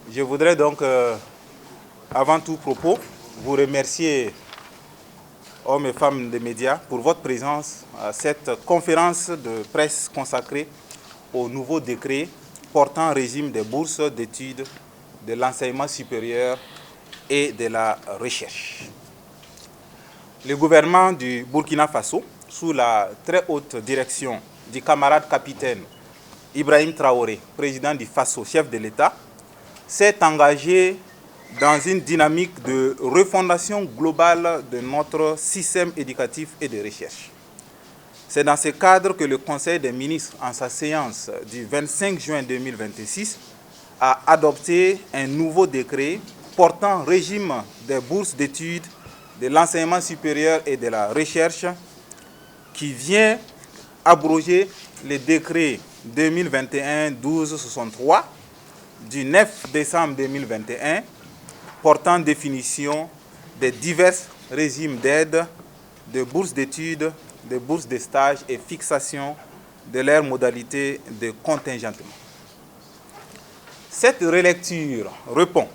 Je voudrais donc, avant tout propos, vous remercier, hommes et femmes des médias, pour votre présence à cette conférence de presse consacrée au nouveau décret portant régime des bourses d'études de l'enseignement supérieur et de la recherche. Le gouvernement du Burkina Faso, sous la très haute direction du camarade capitaine Ibrahim Traoré, président du Faso, chef de l'État, s'est engagé dans une dynamique de refondation globale de notre système éducatif et de recherche. C'est dans ce cadre que le Conseil des ministres, en sa séance du 25 juin 2026, a adopté un nouveau décret portant régime des bourses d'études de l'enseignement supérieur et de la recherche qui vient abroger le décret 2021-1263 du 9 décembre 2021 portant définition des divers régimes d'aide, de bourses d'études, de bourses de stage et fixation de leurs modalités de contingentement. Cette relecture répond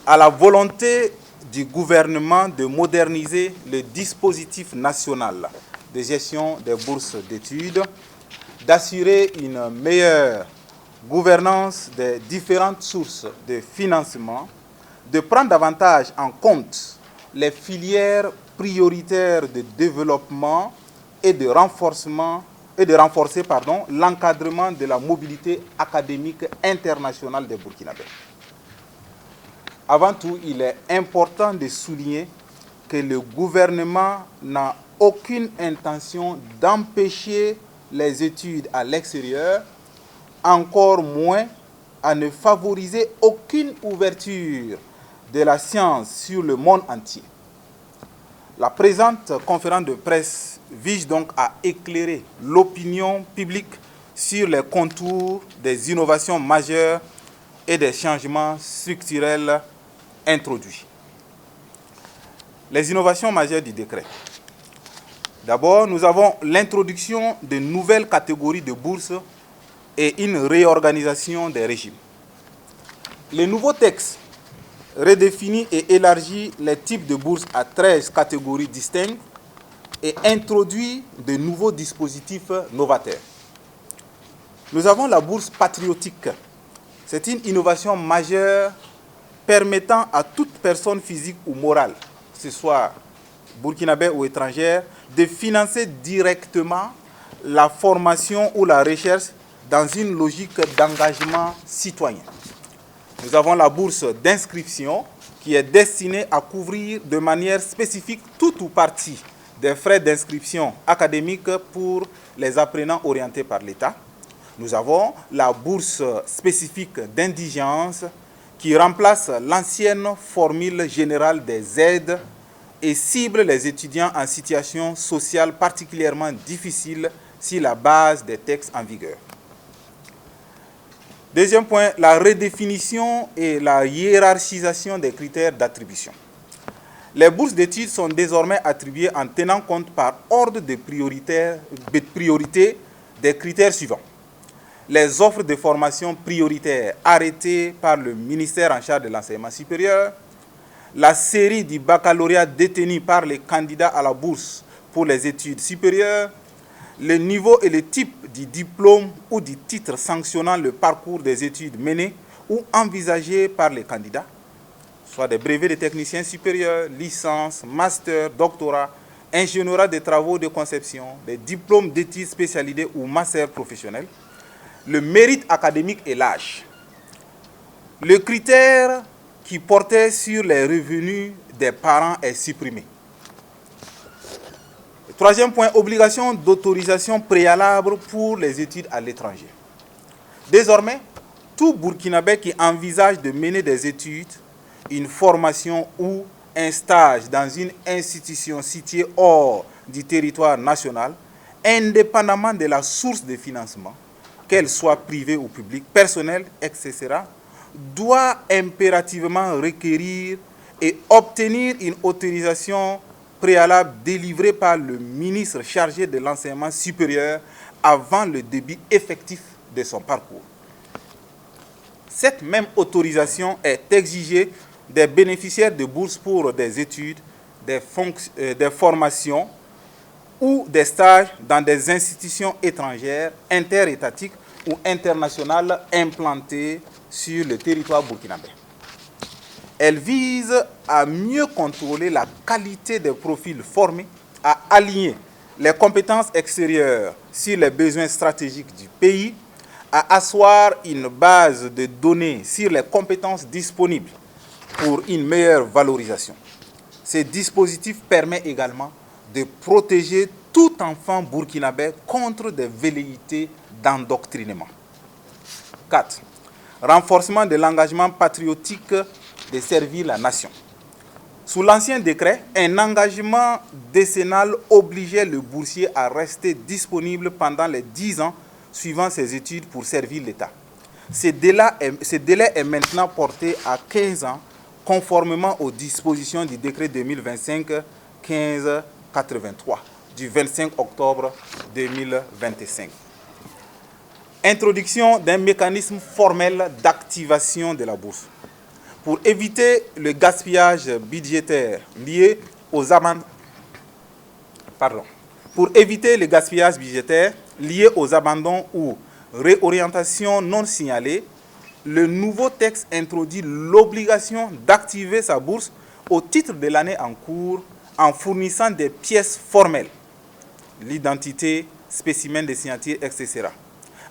à la volonté du gouvernement de moderniser le dispositif national de gestion des bourses d'études, d'assurer une meilleure gouvernance des différentes sources de financement, de prendre davantage en compte les filières prioritaires de développement et de renforcer l'encadrement de la mobilité académique internationale des Burkinabés. Avant tout, il est important de souligner que le gouvernement n'a aucune intention d'empêcher les études à l'extérieur, encore moins à ne favoriser aucune ouverture de la science sur le monde entier. La présente conférence de presse vise donc à éclairer l'opinion publique sur les contours des innovations majeures et des changements structurels introduits. Les innovations majeures du décret. D'abord, nous avons l'introduction de nouvelles catégories de bourses et une réorganisation des régimes. Le nouveau texte redéfinit et élargit les types de bourses à 13 catégories distinctes et introduit de nouveaux dispositifs novateurs. Nous avons la bourse patriotique. C'est une innovation majeure permettant à toute personne physique ou morale, que ce soit burkinabé ou étrangère, de financer directement la formation ou la recherche dans une logique d'engagement citoyen. Nous avons la bourse d'inscription qui est destinée à couvrir de manière spécifique tout ou partie des frais d'inscription académique pour les apprenants orientés par l'État. Nous avons la bourse spécifique d'indigence qui remplace l'ancienne formule générale des aides et cible les étudiants en situation sociale particulièrement difficile sur la base des textes en vigueur. Deuxième point, la redéfinition et la hiérarchisation des critères d'attribution. Les bourses d'études sont désormais attribuées en tenant compte par ordre de priorité des critères suivants. Les offres de formation prioritaires arrêtées par le ministère en charge de l'enseignement supérieur, la série du baccalauréat détenu par les candidats à la bourse pour les études supérieures, le niveau et le type du diplôme ou du titre sanctionnant le parcours des études menées ou envisagées par les candidats, soit des brevets de techniciens supérieurs, licence, master, doctorat, ingénierat des travaux de conception, des diplômes d'études spécialisées ou master professionnels, le mérite académique et l'âge. Le critère qui portait sur les revenus des parents est supprimé. Troisième point, obligation d'autorisation préalable pour les études à l'étranger. Désormais, tout Burkinabé qui envisage de mener des études, une formation ou un stage dans une institution située hors du territoire national, indépendamment de la source de financement, qu'elle soit privée ou publique, personnelle, etc., doit impérativement requérir et obtenir une autorisation préalable délivrée par le ministre chargé de l'enseignement supérieur avant le début effectif de son parcours. Cette même autorisation est exigée des bénéficiaires de bourses pour des études, des formations ou des stages dans des institutions étrangères, interétatiques ou internationales implantées sur le territoire burkinabé. Elle vise à mieux contrôler la qualité des profils formés, à aligner les compétences extérieures sur les besoins stratégiques du pays, à asseoir une base de données sur les compétences disponibles pour une meilleure valorisation. Ce dispositif permet également de protéger tout enfant burkinabé contre des velléités d'endoctrinement. 4. Renforcement de l'engagement patriotique de servir la nation. Sous l'ancien décret, un engagement décennal obligeait le boursier à rester disponible pendant les 10 ans suivant ses études pour servir l'État. Ce délai est maintenant porté à 15 ans, conformément aux dispositions du décret 2025-1583 du 25 octobre 2025. Introduction d'un mécanisme formel d'activation de la bourse. Pour éviter le gaspillage budgétaire lié aux abandons ou réorientations non signalées, le nouveau texte introduit l'obligation d'activer sa bourse au titre de l'année en cours en fournissant des pièces formelles, l'identité, spécimen de signature, etc.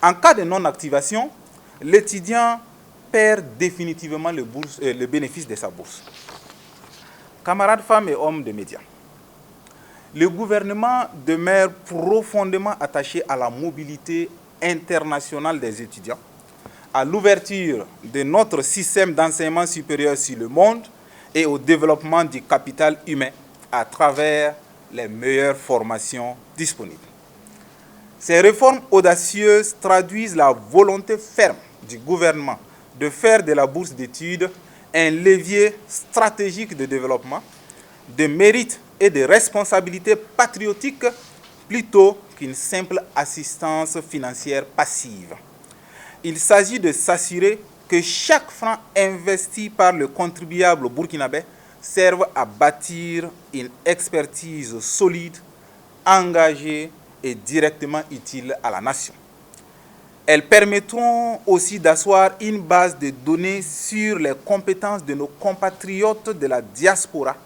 En cas de non-activation, l'étudiant perd définitivement le bénéfice de sa bourse. Camarades femmes et hommes de médias, le gouvernement demeure profondément attaché à la mobilité internationale des étudiants, à l'ouverture de notre système d'enseignement supérieur sur le monde et au développement du capital humain à travers les meilleures formations disponibles. Ces réformes audacieuses traduisent la volonté ferme du gouvernement de faire de la bourse d'études un levier stratégique de développement, de mérite et de responsabilité patriotique plutôt qu'une simple assistance financière passive. Il s'agit de s'assurer que chaque franc investi par le contribuable burkinabé serve à bâtir une expertise solide, engagée et directement utile à la nation. Elles permettront aussi d'asseoir une base de données sur les compétences de nos compatriotes de la diaspora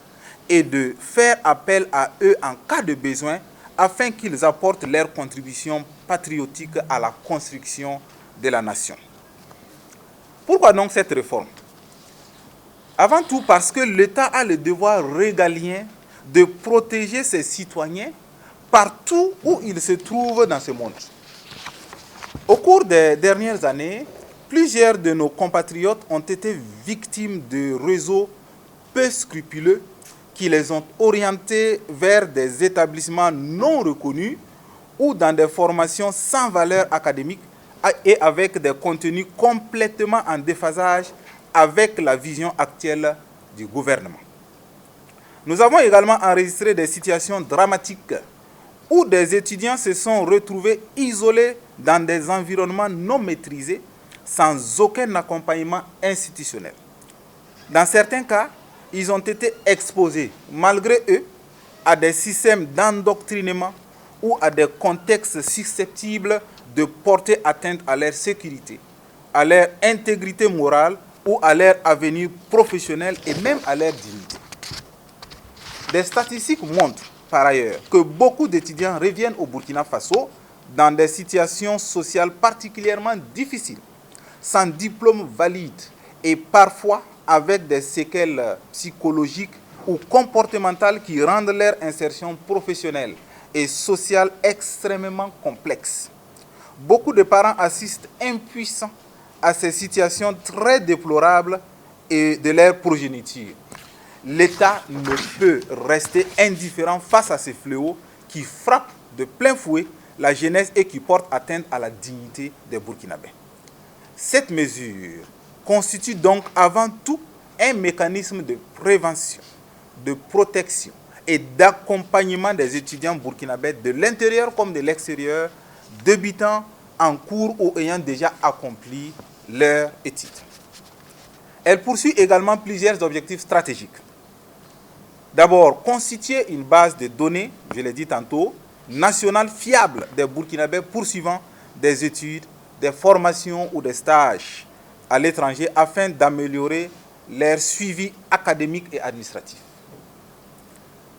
et de faire appel à eux en cas de besoin afin qu'ils apportent leur contribution patriotique à la construction de la nation. Pourquoi donc cette réforme? Avant tout parce que l'État a le devoir régalien de protéger ses citoyens partout où ils se trouvent dans ce monde. Au cours des dernières années, plusieurs de nos compatriotes ont été victimes de réseaux peu scrupuleux qui les ont orientés vers des établissements non reconnus ou dans des formations sans valeur académique et avec des contenus complètement en déphasage avec la vision actuelle du gouvernement. Nous avons également enregistré des situations dramatiques où des étudiants se sont retrouvés isolés dans des environnements non maîtrisés, sans aucun accompagnement institutionnel. Dans certains cas, ils ont été exposés, malgré eux, à des systèmes d'endoctrinement ou à des contextes susceptibles de porter atteinte à leur sécurité, à leur intégrité morale ou à leur avenir professionnel et même à leur dignité. Des statistiques montrent, par ailleurs, que beaucoup d'étudiants reviennent au Burkina Faso dans des situations sociales particulièrement difficiles, sans diplôme valide et parfois avec des séquelles psychologiques ou comportementales qui rendent leur insertion professionnelle et sociale extrêmement complexe. Beaucoup de parents assistent impuissants à ces situations très déplorables et de leur progéniture. L'État ne peut rester indifférent face à ces fléaux qui frappent de plein fouet la jeunesse et qui portent atteinte à la dignité des Burkinabés. Cette mesure constitue donc avant tout un mécanisme de prévention, de protection et d'accompagnement des étudiants burkinabés de l'intérieur comme de l'extérieur, débutant en cours ou ayant déjà accompli leur étude. Elle poursuit également plusieurs objectifs stratégiques. D'abord, constituer une base de données, je l'ai dit tantôt, nationale fiable des Burkinabés poursuivant des études, des formations ou des stages à l'étranger afin d'améliorer leur suivi académique et administratif.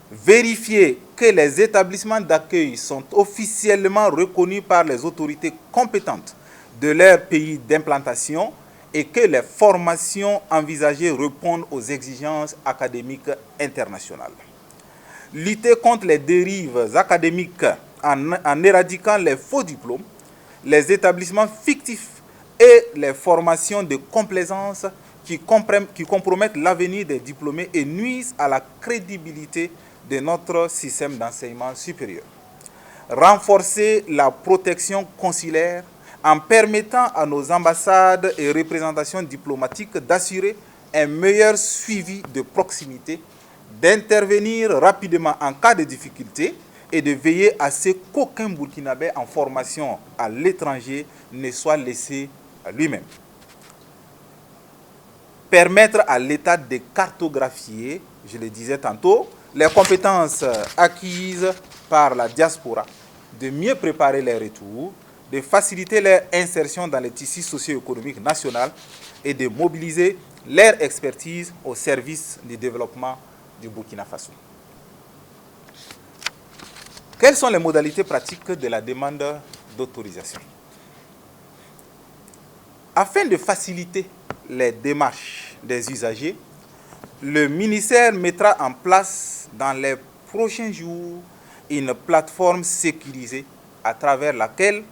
Vérifier que les établissements d'accueil sont officiellement reconnus par les autorités compétentes de leur pays d'implantation et que les formations envisagées répondent aux exigences académiques internationales. Lutter contre les dérives académiques en éradiquant les faux diplômes, les établissements fictifs et les formations de complaisance qui compromettent l'avenir des diplômés et nuisent à la crédibilité de notre système d'enseignement supérieur. Renforcer la protection consulaire en permettant à nos ambassades et représentations diplomatiques d'assurer un meilleur suivi de proximité, d'intervenir rapidement en cas de difficulté et de veiller à ce qu'aucun Burkinabé en formation à l'étranger ne soit laissé à lui-même. Permettre à l'État de cartographier, je le disais tantôt, les compétences acquises par la diaspora, de mieux préparer les retours, de faciliter leur insertion dans les tissus socio-économiques nationaux et de mobiliser leur expertise au service du développement du Burkina Faso. Quelles sont les modalités pratiques de la demande d'autorisation? Afin de faciliter les démarches des usagers, le ministère mettra en place dans les prochains jours une plateforme sécurisée à travers laquelle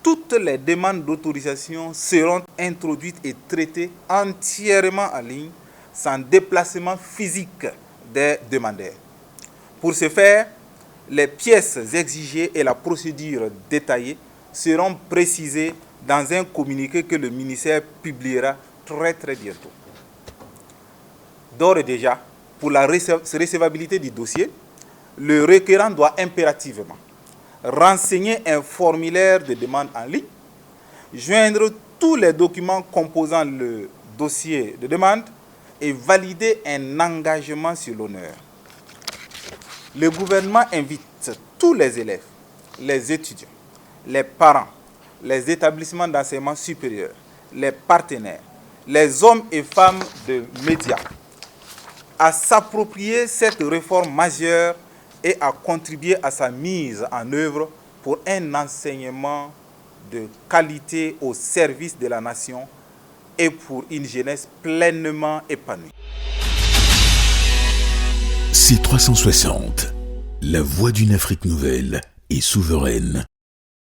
toutes les demandes d'autorisation seront introduites et traitées entièrement en ligne, sans déplacement physique des demandeurs. Pour ce faire, les pièces exigées et la procédure détaillée seront précisées dans un communiqué que le ministère publiera très bientôt. D'ores et déjà, pour la recevabilité du dossier, le requérant doit impérativement renseigner un formulaire de demande en ligne, joindre tous les documents composant le dossier de demande et valider un engagement sur l'honneur. Le gouvernement invite tous les élèves, les étudiants, les parents, les établissements d'enseignement supérieur, les partenaires, les hommes et femmes de médias à s'approprier cette réforme majeure et à contribuer à sa mise en œuvre pour un enseignement de qualité au service de la nation et pour une jeunesse pleinement épanouie. C360, la voix d'une Afrique nouvelle et souveraine.